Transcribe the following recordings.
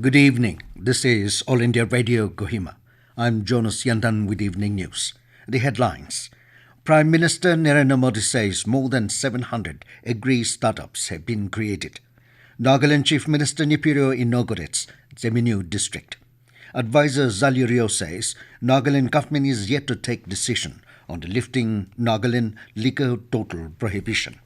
Good evening. This is All India Radio Kohima. I'm Jonas Yandan with Evening News. The headlines. Prime Minister Narendra Modi says more than 700 Agri Startups have been created. Nagaland Chief Minister Neiphiu inaugurates Tseminyu district. Advisor Zhaleo Rio says Nagaland government is yet to take decision on the lifting Nagaland Liquor Total Prohibition.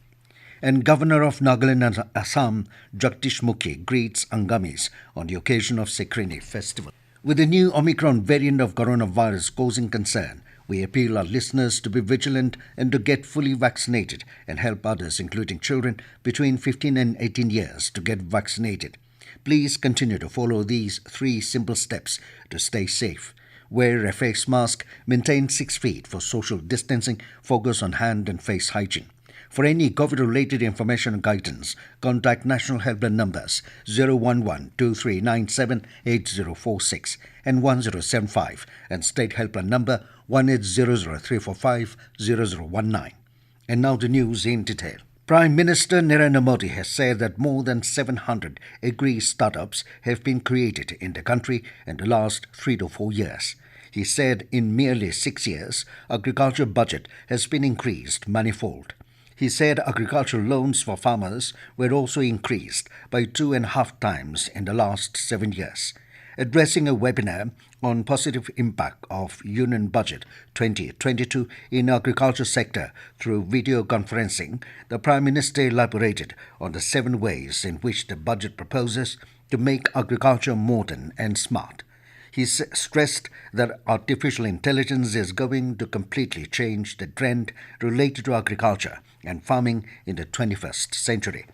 And Governor of Nagaland and Assam, Jagdish Mukhi, greets Angamis on the occasion of Sekrenyi festival. With the new Omicron variant of coronavirus causing concern, we appeal our listeners to be vigilant and to get fully vaccinated and help others, including children between 15 and 18 years, to get vaccinated. Please continue to follow these 3 simple steps to stay safe. Wear a face mask, maintain 6 feet for social distancing, focus on hand and face hygiene. For any COVID-related information and guidance, contact National Helpline numbers 011-2397-8046 and 1075 and State Helpline number 1800-345-0019. And now the news in detail. Prime Minister Narendra Modi has said that more than 700 Agri Startups have been created in the country in the last 3 to 4 years. He said in merely 6 years, agriculture budget has been increased manifold. He said agricultural loans for farmers were also increased by 2.5 times in the last 7 years. Addressing a webinar on positive impact of Union Budget 2022 in agriculture sector through video conferencing, the Prime Minister elaborated on the 7 ways in which the budget proposes to make agriculture modern and smart. He stressed that artificial intelligence is going to completely change the trend related to agriculture and farming in the 21st century.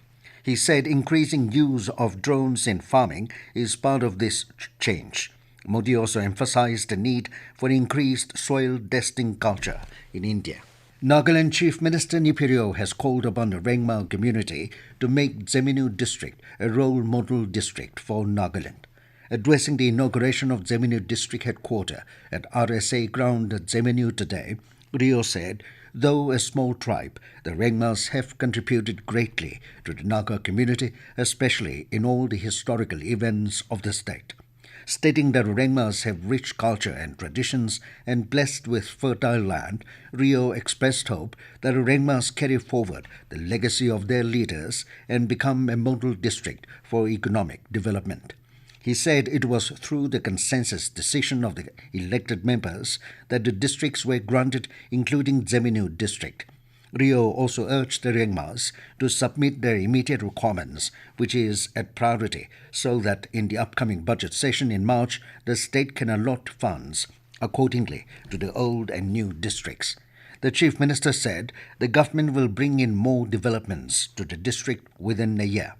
He said increasing use of drones in farming is part of this change. Modi also emphasized the need for increased soil testing culture in India. Nagaland Chief Minister Neiphiu has called upon the Rengma community to make Tseminyu district a role model district for Nagaland. Addressing the inauguration of Tseminyu district headquarters at RSA ground at Tseminyu today, Rio said, though a small tribe, the Rengmas have contributed greatly to the Naga community, especially in all the historical events of the state. Stating that Rengmas have rich culture and traditions and blessed with fertile land, Rio expressed hope that Rengmas carry forward the legacy of their leaders and become a model district for economic development. He said it was through the consensus decision of the elected members that the districts were granted, including Tseminyu district. Rio also urged the Rengmas to submit their immediate requirements, which is a priority, so that in the upcoming budget session in March, the state can allot funds accordingly to the old and new districts. The Chief Minister said the government will bring in more developments to the district within a year.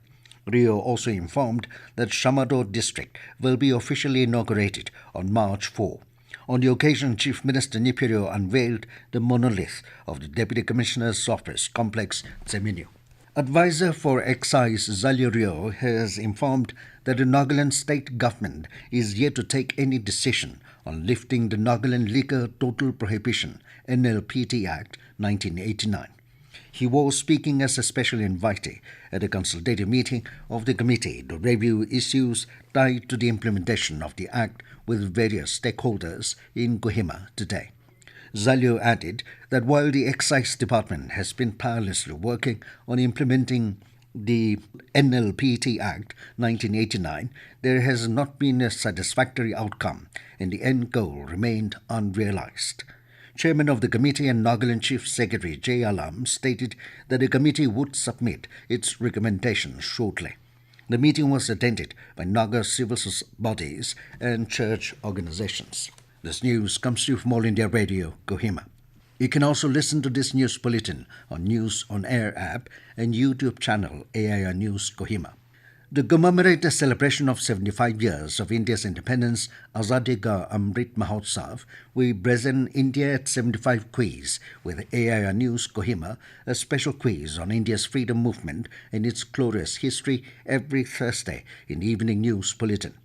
Rio also informed that Shamado district will be officially inaugurated on March 4. On the occasion, Chief Minister Neiphiu unveiled the monolith of the Deputy Commissioner's Office complex, Tseminyu. Advisor for Excise Zhaleo Rio has informed that the Nagaland state government is yet to take any decision on lifting the Nagaland Liquor Total Prohibition NLPT Act 1989. He was speaking as a special invitee at a consultative meeting of the committee to review issues tied to the implementation of the Act with various stakeholders in Kohima today. Zhaleo added that while the Excise Department has been tirelessly working on implementing the NLPT Act 1989, there has not been a satisfactory outcome and the end goal remained unrealized. Chairman of the committee and Nagaland Chief Secretary J. Alam stated that the committee would submit its recommendations shortly. The meeting was attended by Naga civil bodies and church organizations. This news comes to you from All India Radio, Kohima. You can also listen to this news bulletin on News on Air app and YouTube channel AIR News Kohima. To commemorate the celebration of 75 years of India's independence, Azadi Ka Amrit Mahotsav, we present India at 75 quiz with AIR News Kohima, a special quiz on India's freedom movement and its glorious history every Thursday in the Evening News Bulletin.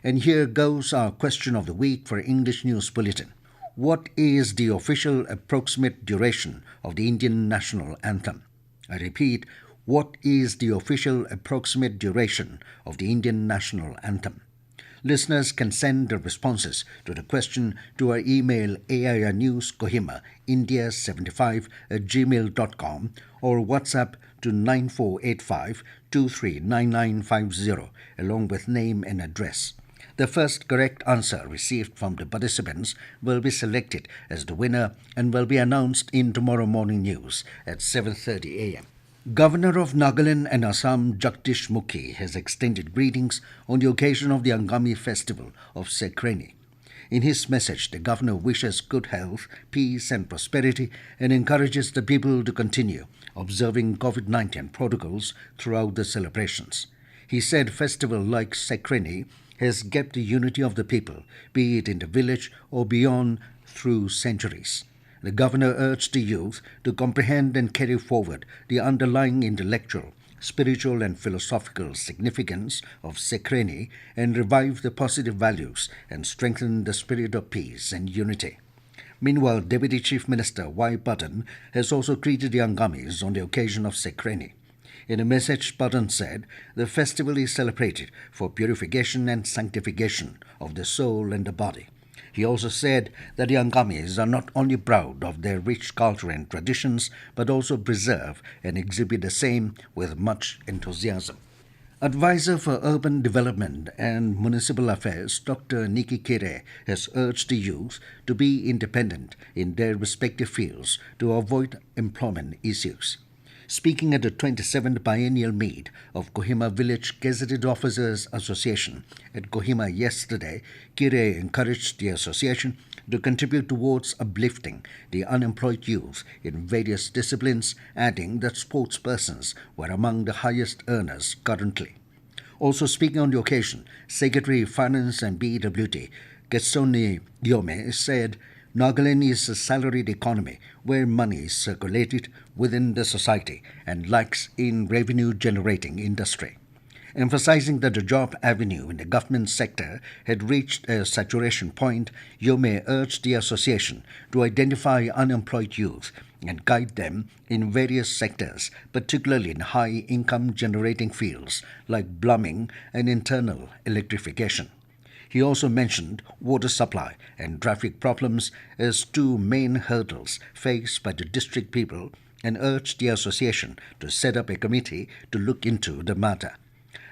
And here goes our question of the week for English News Bulletin. What is the official approximate duration of the Indian National Anthem? I repeat, what is the official approximate duration of the Indian National Anthem? Listeners can send their responses to the question to our email airnewskohima india75@gmail.com or WhatsApp to 9485 239950 along with name and address. The first correct answer received from the participants will be selected as the winner and will be announced in tomorrow morning news at 7:30 a.m. Governor of Nagaland and Assam, Jagdish Mukhi, has extended greetings on the occasion of the Angamis festival of Sekrenyi. In his message, the governor wishes good health, peace and prosperity and encourages the people to continue observing COVID-19 protocols throughout the celebrations. He said festival like Sekrenyi has kept the unity of the people, be it in the village or beyond, through centuries. The governor urged the youth to comprehend and carry forward the underlying intellectual, spiritual and philosophical significance of Sekrenyi and revive the positive values and strengthen the spirit of peace and unity. Meanwhile, Deputy Chief Minister Y. Button has also greeted the Angamis on the occasion of Sekrenyi. In a message, Button said, the festival is celebrated for purification and sanctification of the soul and the body. He also said that the Angamis are not only proud of their rich culture and traditions, but also preserve and exhibit the same with much enthusiasm. Advisor for Urban Development and Municipal Affairs, Dr. Niki Kire, has urged the youth to be independent in their respective fields to avoid employment issues. Speaking at the 27th biennial meet of Kohima Village Gazetted Officers Association at Kohima yesterday, Kire encouraged the association to contribute towards uplifting the unemployed youth in various disciplines, adding that sportspersons were among the highest earners currently. Also speaking on the occasion, Secretary of Finance and BWT, Tseminyu said, Nagaland is a salaried economy where money is circulated within the society and lacks in revenue-generating industry. Emphasizing that the job avenue in the government sector had reached a saturation point, Yome urged the association to identify unemployed youth and guide them in various sectors, particularly in high-income generating fields like plumbing and internal electrification. He also mentioned water supply and traffic problems as two main hurdles faced by the district people and urged the association to set up a committee to look into the matter.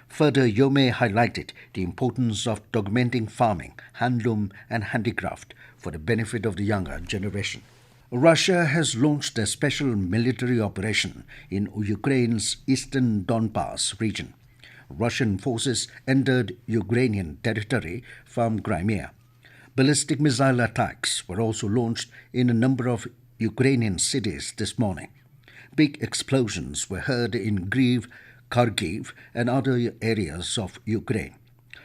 Further, Yome highlighted the importance of documenting farming, handloom and handicraft for the benefit of the younger generation. Russia has launched a special military operation in Ukraine's eastern Donbas region. Russian forces entered Ukrainian territory from Crimea. Ballistic missile attacks were also launched in a number of Ukrainian cities this morning. Big explosions were heard in Lviv, Kharkiv, and other areas of Ukraine.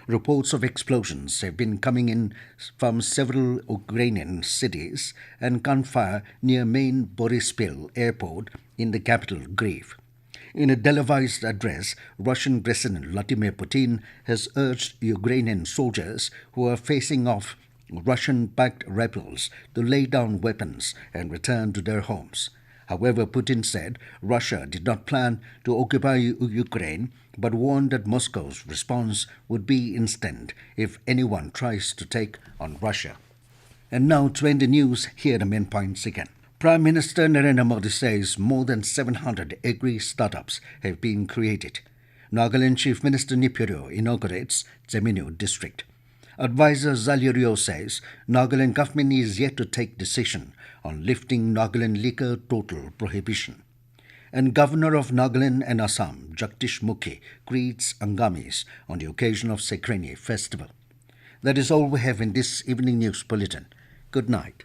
Reports of explosions have been coming in from several Ukrainian cities and gunfire near main Borispil airport in the capital, Lviv. In a televised address, Russian President Vladimir Putin has urged Ukrainian soldiers who are facing off Russian-backed rebels to lay down weapons and return to their homes. However, Putin said Russia did not plan to occupy Ukraine, but warned that Moscow's response would be instant if anyone tries to take on Russia. And now to end the news, here are the main points again. Prime Minister Narendra Modi says more than 700 Agri Startups have been created. Nagaland Chief Minister Neiphiu inaugurates Tseminyu district. Advisor Zhaleo Rio says Nagaland government is yet to take decision on lifting Nagaland Liquor Total Prohibition. And Governor of Nagaland and Assam, Jagdish Mukhi, greets Angamis on the occasion of Sekrenyi festival. That is all we have in this evening news bulletin. Good night.